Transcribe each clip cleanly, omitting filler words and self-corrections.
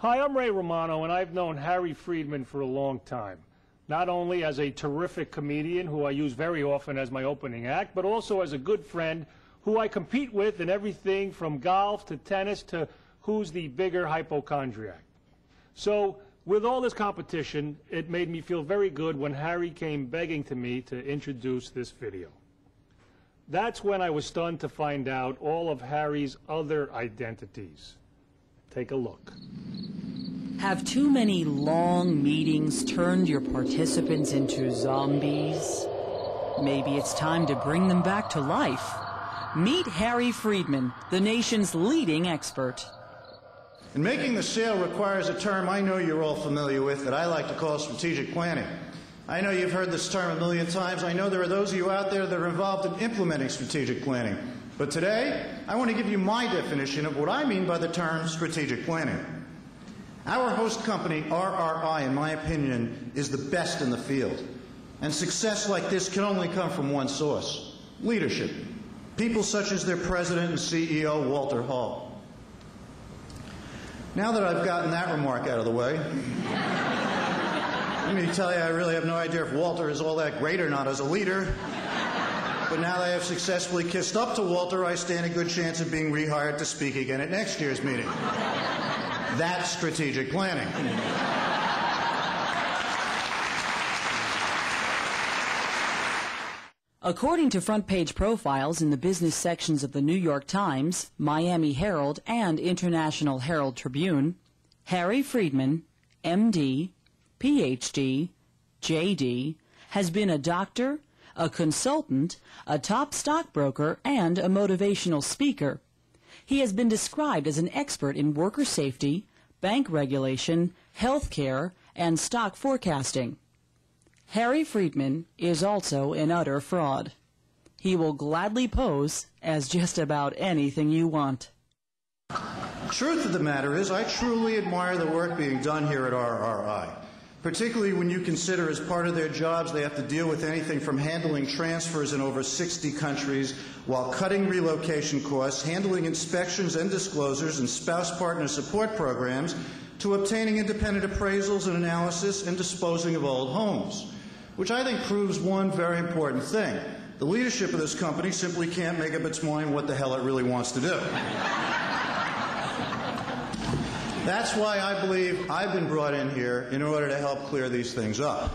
Hi, I'm Ray Romano, and I've known Harry Freedman for a long time. Not only as a terrific comedian, who I use very often as my opening act, but also as a good friend who I compete with in everything from golf to tennis to who's the bigger hypochondriac. So, with all this competition, it made me feel very good when Harry came begging to me to introduce this video. That's when I was stunned to find out all of Harry's other identities. Take a look. Have too many long meetings turned your participants into zombies? Maybe it's time to bring them back to life. Meet Harry Freedman, the nation's leading expert. And making the sale requires a term I know you're all familiar with that I like to call strategic planning. I know you've heard this term a million times. I know there are those of you out there that are involved in implementing strategic planning. But today, I want to give you my definition of what I mean by the term strategic planning. Our host company, RRI, in my opinion, is the best in the field. And success like this can only come from one source: leadership. People such as their president and CEO, Walter Hall. Now that I've gotten that remark out of the way, let me tell you, I really have no idea if Walter is all that great or not as a leader. But now that I have successfully kissed up to Walter, I stand a good chance of being rehired to speak again at next year's meeting. That's strategic planning. According to front-page profiles in the business sections of the New York Times, Miami Herald, and International Herald Tribune, Harry Freedman, M.D., Ph.D., J.D., has been a doctor, a consultant, a top stockbroker, and a motivational speaker. He has been described as an expert in worker safety, bank regulation, health care, and stock forecasting. Harry Freedman is also an utter fraud. He will gladly pose as just about anything you want. Truth of the matter is, I truly admire the work being done here at RRI, particularly when you consider as part of their jobs they have to deal with anything from handling transfers in over 60 countries while cutting relocation costs, handling inspections and disclosures and spouse partner support programs, to obtaining independent appraisals and analysis and disposing of old homes. Which I think proves one very important thing. The leadership of this company simply can't make up its mind what the hell it really wants to do. That's why I believe I've been brought in here in order to help clear these things up.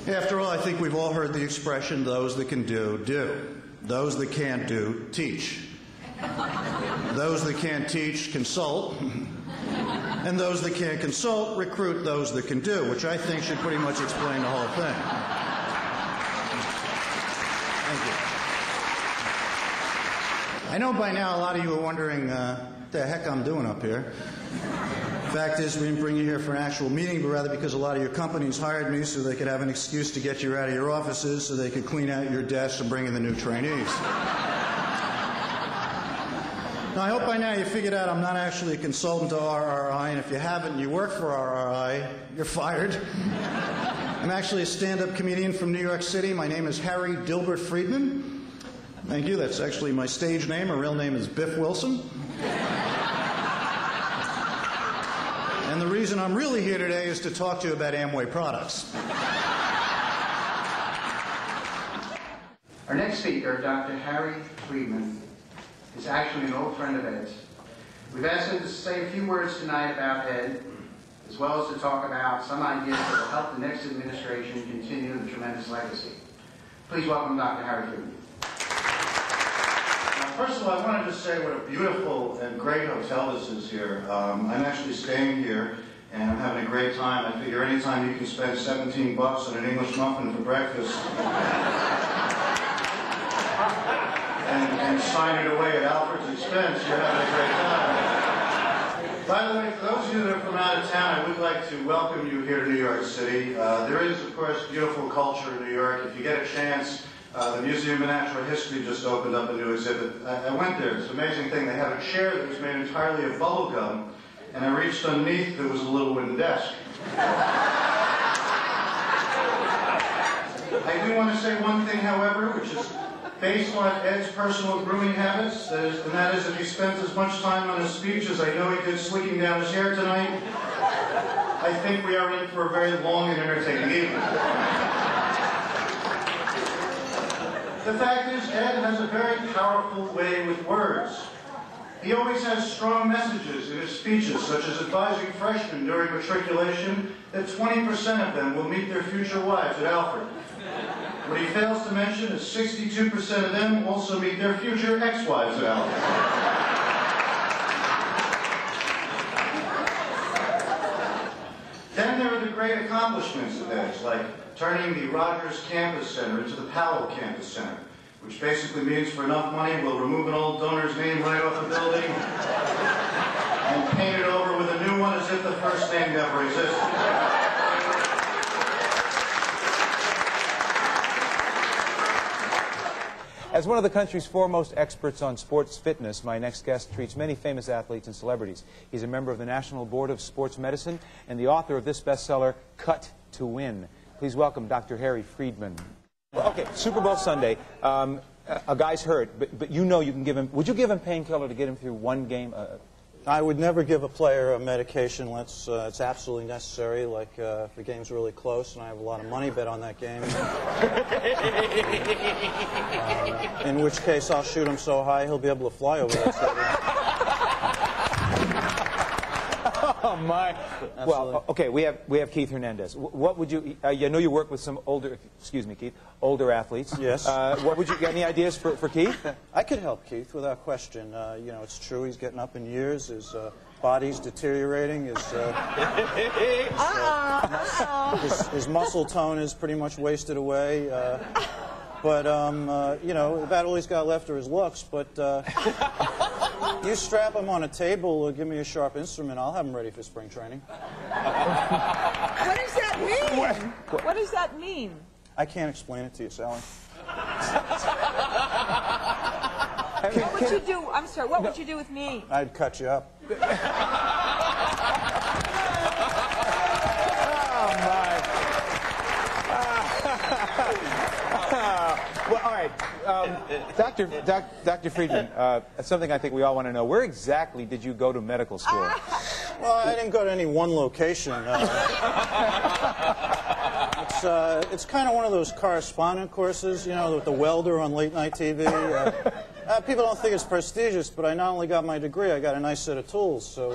After all, I think we've all heard the expression, those that can do, do. Those that can't do, teach. Those that can't teach, consult. And those that can't consult, recruit those that can do, which I think should pretty much explain the whole thing. Thank you. I know by now a lot of you are wondering what the heck I'm doing up here. The fact is, we didn't bring you here for an actual meeting, but rather because a lot of your companies hired me so they could have an excuse to get you out of your offices so they could clean out your desks and bring in the new trainees. Now, I hope by now you figured out I'm not actually a consultant to RRI, and if you haven't and you work for RRI, you're fired. I'm actually a stand-up comedian from New York City. My name is Harry Dilbert Freedman. Thank you. That's actually my stage name. My real name is Biff Wilson. And the reason I'm really here today is to talk to you about Amway products. Our next speaker, Dr. Harry Freedman, is actually an old friend of Ed's. We've asked him to say a few words tonight about Ed, as well as to talk about some ideas that will help the next administration continue the tremendous legacy. Please welcome Dr. Harry Freedman. First of all, I want to just say what a beautiful and great hotel this is here. I'm actually staying here, and I'm having a great time. I figure anytime you can spend $17 on an English muffin for breakfast and sign it away at Alfred's expense, you're having a great time. By the way, for those of you that are from out of town, I would like to welcome you here to New York City. There is, of course, beautiful culture in New York. If you get a chance, the Museum of Natural History just opened up a new exhibit. I went there. It's an amazing thing. They have a chair that was made entirely of bubble gum, and I reached underneath. There was a little wooden desk. I do want to say one thing, however, which is based on Ed's personal grooming habits, and that is if he spends as much time on his speech as I know he did slicking down his hair tonight, I think we are in for a very long and entertaining evening. The fact is, Ed has a very powerful way with words. He always has strong messages in his speeches, such as advising freshmen during matriculation that 20% of them will meet their future wives at Alfred. What he fails to mention is 62% of them also meet their future ex-wives at Alfred. Then there are the great accomplishments of Ed's, like turning the Rogers Campus Center into the Powell Campus Center, which basically means for enough money we'll remove an old donor's name right off the building and paint it over with a new one as if the first name never existed. As one of the country's foremost experts on sports fitness, my next guest treats many famous athletes and celebrities. He's a member of the National Board of Sports Medicine and the author of this bestseller, Cut to Win. Please welcome Dr. Harry Freedman. Okay, Super Bowl Sunday. A guy's hurt, but you know you can give him... Would you give him painkiller to get him through one game? I would never give a player a medication unless it's absolutely necessary, like if the game's really close and I have a lot of money bet on that game. In which case I'll shoot him so high he'll be able to fly over that stadium. Oh my! Absolutely. Well, okay, we have Keith Hernandez. What would you? I know you work with some older, excuse me, Keith, older athletes. Yes. What would you got? Any ideas for Keith? I could help Keith without question. You know, it's true he's getting up in years. His body's deteriorating. His muscle tone is pretty much wasted away. But you know, about all he's got left are his looks. But you strap him on a table or give me a sharp instrument, I'll have him ready for spring training. What does that mean? What does that mean? I can't explain it to you, Sally. What would you do? I'm sorry, what would you do with me? I'd cut you up. Well, all right, Dr. Freedman, something I think we all want to know. Where exactly did you go to medical school? Well, I didn't go to any one location. It's kind of one of those correspondent courses, you know, with the welder on late-night TV. People don't think it's prestigious, but I not only got my degree, I got a nice set of tools, so...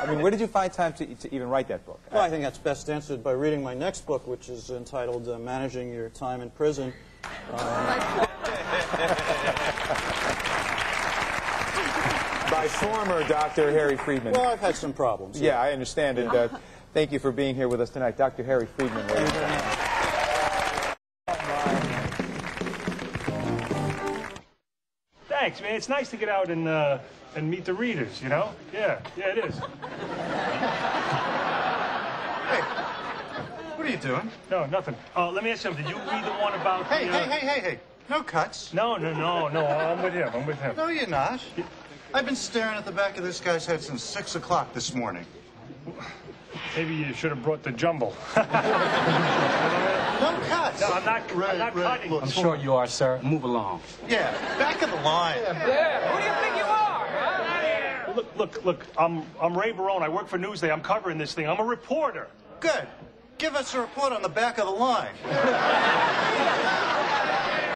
I mean, where did you find time to even write that book? Well, I think that's best answered by reading my next book, which is entitled Managing Your Time in Prison. By former Dr. Harry Freedman. Well, I've had some problems. Yeah, I understand. And thank you for being here with us tonight. Dr. Harry Freedman. Thank you very much. Thanks, man. It's nice to get out and meet the readers, you know? Yeah, it is. Hey, what are you doing? No, nothing. Let me ask you something. Did you read the one about Hey, the... hey. No cuts. No. I'm with him. No, you're not. I've been staring at the back of this guy's head since 6 o'clock this morning. Maybe you should have brought the jumble. No cuts. No, I'm not cutting. Look, I'm sure you are, sir. Move along. yeah, back of the line. Who do you think you are, huh? Look, I'm Ray Barone. I work for Newsday. I'm covering this thing. I'm a reporter. Good. Give us a report on the back of the line.